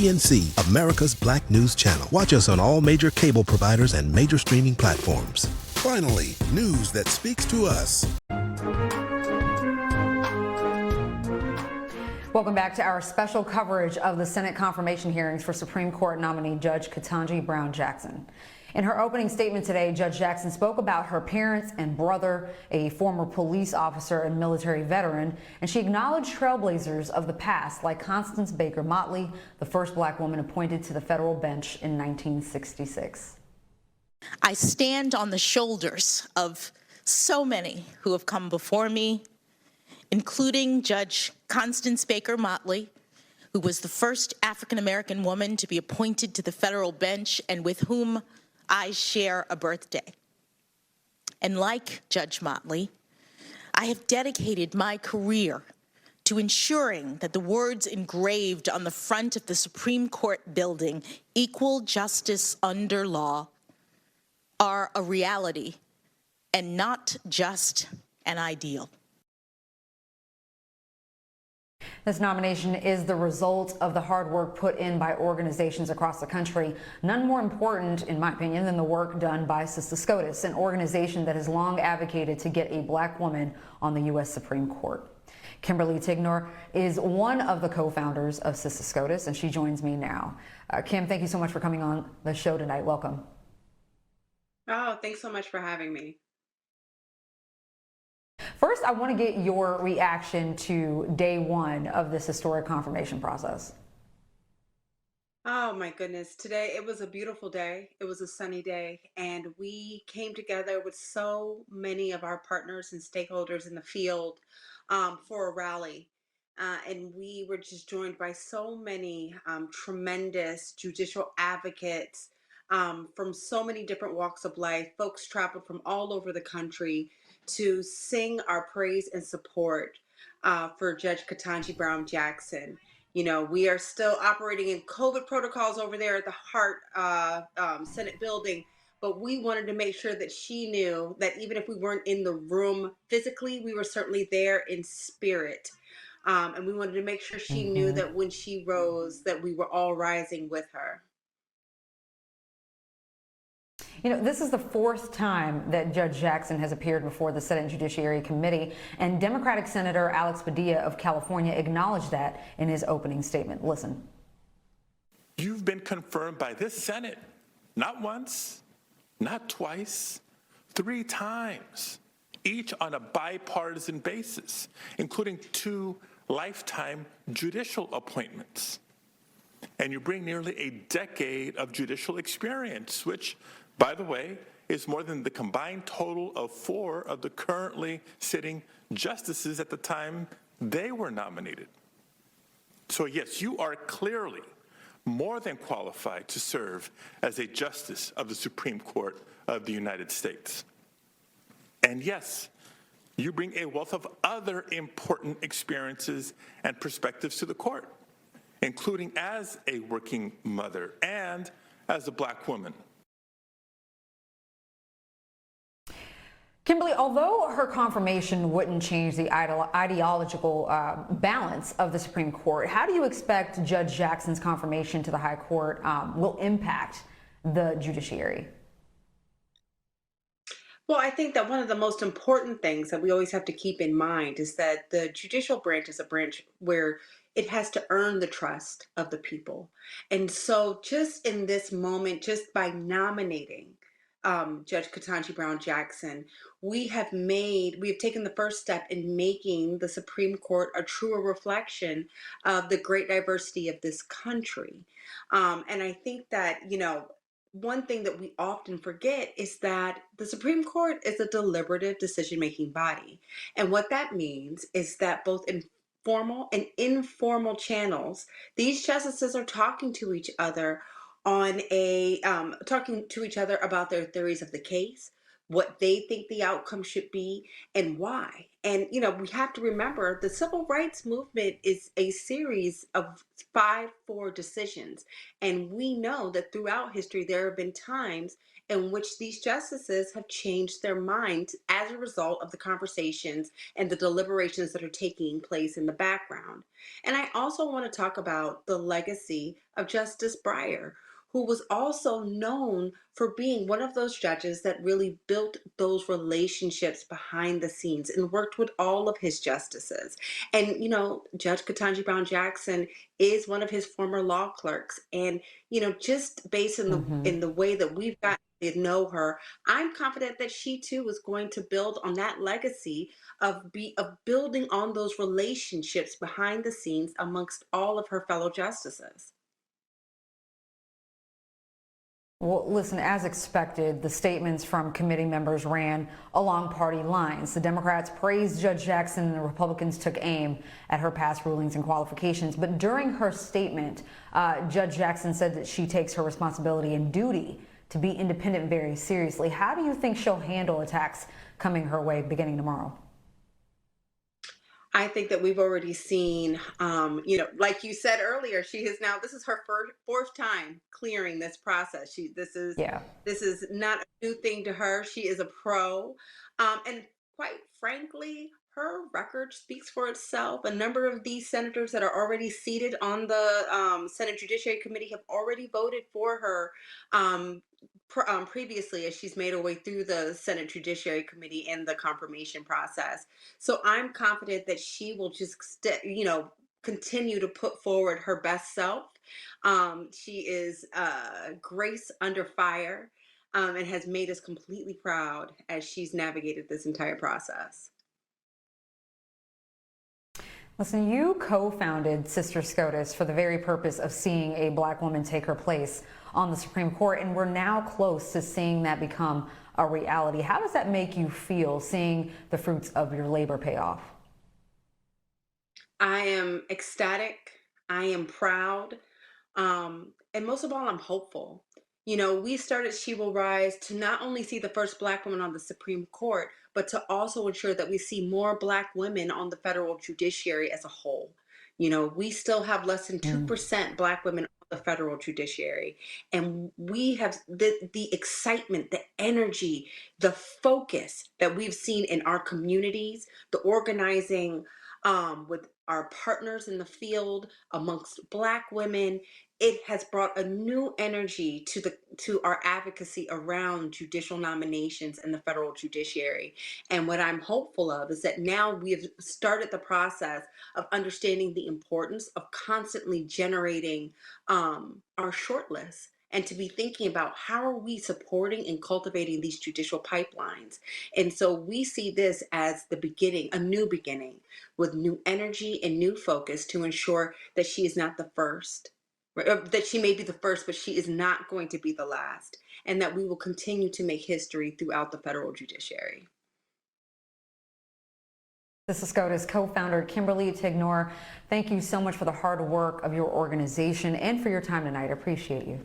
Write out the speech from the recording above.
PNC, America's Black News Channel. Watch us on all major cable providers and major streaming platforms. Finally, news that speaks to us. Welcome back to our special coverage of the Senate confirmation hearings for Supreme Court nominee Judge Ketanji Brown Jackson. In her opening statement today, Judge Jackson spoke about her parents and brother, a former police officer and military veteran, and she acknowledged trailblazers of the past like Constance Baker Motley, the first black woman appointed to the federal bench in 1966. I stand on the shoulders of so many who have come before me, including Judge Constance Baker Motley, who was the first African-American woman to be appointed to the federal bench and with whom I share a birthday. And like Judge Motley, I have dedicated my career to ensuring that the words engraved on the front of the Supreme Court building, "Equal justice under law," are a reality and not just an ideal. This nomination is the result of the hard work put in by organizations across the country. None more important, in my opinion, than the work done by Sista SCOTUS, an organization that has long advocated to get a black woman on the U.S. Supreme Court. Kimberly Tignor is one of the co-founders of Sista SCOTUS, and she joins me now. Kim, thank you so much for coming on the show tonight. Welcome. Oh, thanks so much for having me. First, I want to get your reaction to day one of this historic confirmation process. Oh my goodness. Today, it was a beautiful day. It was a sunny day, and we came together with so many of our partners and stakeholders in the field for a rally. And we were just joined by so many tremendous judicial advocates from so many different walks of life. Folks traveled from all over the country to sing our praise and support for Judge Ketanji Brown Jackson. You know, we are still operating in COVID protocols over there at the Hart Senate building, but we wanted to make sure that she knew that even if we weren't in the room physically, we were certainly there in spirit. And we wanted to make sure she knew that when she rose, that we were all rising with her. You know, this is the fourth time that Judge Jackson has appeared before the Senate Judiciary Committee, and Democratic Senator Alex Padilla of California acknowledged that in his opening statement. Listen. You've been confirmed by this Senate, not once, not twice, 3 times, each on a bipartisan basis, including 2 lifetime judicial appointments. And you bring nearly a decade of judicial experience, which, by the way, is more than the combined total of 4 of the currently sitting justices at the time they were nominated. So yes, you are clearly more than qualified to serve as a justice of the Supreme Court of the United States. And yes, you bring a wealth of other important experiences and perspectives to the court, including as a working mother and as a black woman. Kimberly, although her confirmation wouldn't change the ideological balance of the Supreme Court, how do you expect Judge Jackson's confirmation to the High Court will impact the judiciary? Well, I think that one of the most important things that we always have to keep in mind is that the judicial branch is a branch where it has to earn the trust of the people. And so just in this moment, just by nominating Judge Ketanji Brown Jackson, we have taken the first step in making the Supreme Court a truer reflection of the great diversity of this country. And I think that, you know, one thing that we often forget is that the Supreme Court is a deliberative decision-making body. And what that means is that both in formal and informal channels, these justices are talking to each other about their theories of the case, what they think the outcome should be, and why. And, we have to remember the civil rights movement is a series of 5-4 decisions. And we know that throughout history, there have been times in which these justices have changed their minds as a result of the conversations and the deliberations that are taking place in the background. And I also want to talk about the legacy of Justice Breyer, who was also known for being one of those judges that really built those relationships behind the scenes and worked with all of his justices. And, Judge Ketanji Brown Jackson is one of his former law clerks. And, just based in the way that we've got to know her, I'm confident that she too is going to build on that legacy of building on those relationships behind the scenes amongst all of her fellow justices. Well, listen, as expected, the statements from committee members ran along party lines. The Democrats praised Judge Jackson and the Republicans took aim at her past rulings and qualifications. But during her statement, Judge Jackson said that she takes her responsibility and duty to be independent very seriously. How do you think she'll handle attacks coming her way beginning tomorrow? I think that we've already seen, like you said earlier, this is her fourth time clearing this process. This is not a new thing to her. She is a pro. And quite frankly, her record speaks for itself. A number of these senators that are already seated on the Senate Judiciary Committee have already voted for her previously, as she's made her way through the Senate Judiciary Committee and the confirmation process. So I'm confident that she will just, continue to put forward her best self. She is grace under fire, and has made us completely proud as she's navigated this entire process. Listen, you co-founded Sista SCOTUS for the very purpose of seeing a Black woman take her place on the Supreme Court, and we're now close to seeing that become a reality. How does that make you feel, seeing the fruits of your labor pay off? I am ecstatic. I am proud. And most of all, I'm hopeful. We started She Will Rise to not only see the first Black woman on the Supreme Court, but to also ensure that we see more Black women on the federal judiciary as a whole. We still have less than 2% Black women on the federal judiciary. And we have the excitement, the energy, the focus that we've seen in our communities, the organizing with our partners in the field amongst Black women. It has brought a new energy to our advocacy around judicial nominations in the federal judiciary. And what I'm hopeful of is that now we have started the process of understanding the importance of constantly generating our shortlist, and to be thinking about how are we supporting and cultivating these judicial pipelines. And so we see this as the beginning, a new beginning with new energy and new focus to ensure that she is not the first, that she may be the first, but she is not going to be the last, and that we will continue to make history throughout the federal judiciary. Sista SCOTUS co-founder Kimberly Tignor, thank you so much for the hard work of your organization and for your time tonight. I appreciate you.